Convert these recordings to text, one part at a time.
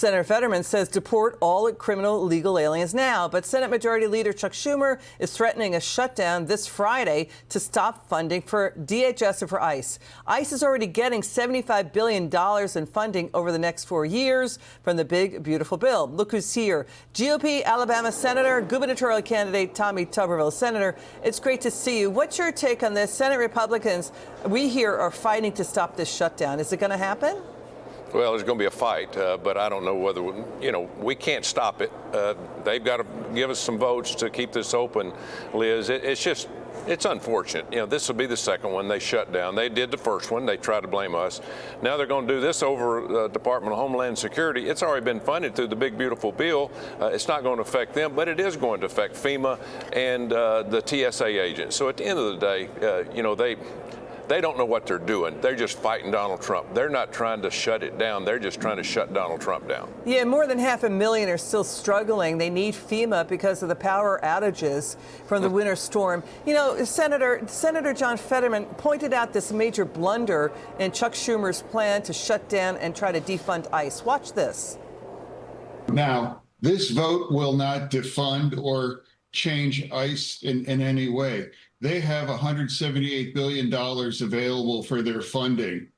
Senator Fetterman says deport all criminal illegal aliens now, but Senate Majority Leader Chuck Schumer is threatening a shutdown this Friday to stop funding for DHS and for ICE. ICE is already getting $75 billion in funding over the next 4 years from the big, beautiful bill. Look who's here. GOP Alabama Senator, gubernatorial candidate Tommy Tuberville. Senator, it's great to see you. What's your take on this? Senate Republicans, we here, are fighting to stop this shutdown. Is it going to happen? Well, there's going to be a fight, but I don't know whether, we can't stop it. They've got to give us some votes to keep this open, Liz. It's unfortunate. This will be the second one they shut down. They did the first one. They tried to blame us. Now they're going to do this over the Department of Homeland Security. It's already been funded through the big, beautiful bill. It's not going to affect them, but it is going to affect FEMA and the TSA agents. So at the end of the day, they don't know what they're doing. They're just fighting Donald Trump. They're not trying to shut it down. They're just trying to shut Donald Trump down. Yeah, more than 500,000 are still struggling. They need FEMA because of the power outages from the winter storm. Senator John Fetterman pointed out this major blunder in Chuck Schumer's plan to shut down and try to defund ICE. Watch this. Now, this vote will not defund or change ICE in any way. They have $178 billion available for their funding.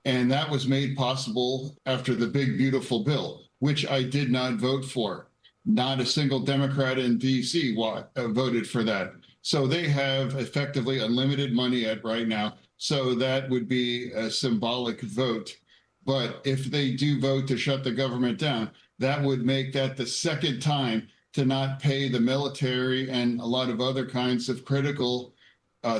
And that was made possible after the big, beautiful bill, which I did not vote for. Not a single Democrat in D.C. voted for that. So they have effectively unlimited money right now. So that would be a symbolic vote. But if they do vote to shut the government down, that would make that the second time to not pay the military and a lot of other kinds of critical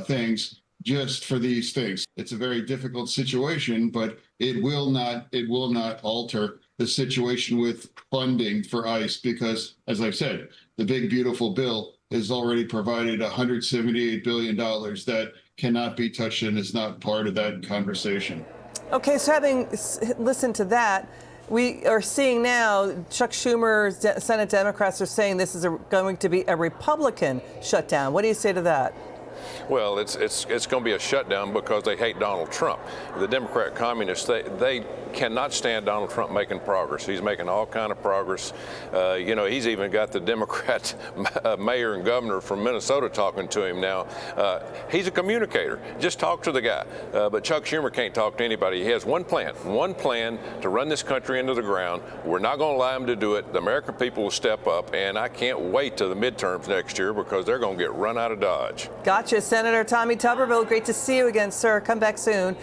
things just for these things. It's a very difficult situation, but it will not alter the situation with funding for ICE because, as I've said, the big, beautiful bill has already provided $178 billion that cannot be touched and is not part of that conversation. Okay, so having listened to that, we are seeing now Chuck Schumer's Senate Democrats are saying this is going to be a Republican shutdown. What do you say to that? Well, it's going to be a shutdown because they hate Donald Trump. The Democrat communists, they cannot stand Donald Trump making progress. He's making all kind of progress. He's even got the Democrat mayor and governor from Minnesota talking to him now. He's a communicator. Just talk to the guy. But Chuck Schumer can't talk to anybody. He has one plan to run this country into the ground. We're not going to allow him to do it. The American people will step up, and I can't wait till the midterms next year because they're going to get run out of Dodge. Gotcha. Senator Tommy Tuberville, great to see you again, sir. Come back soon.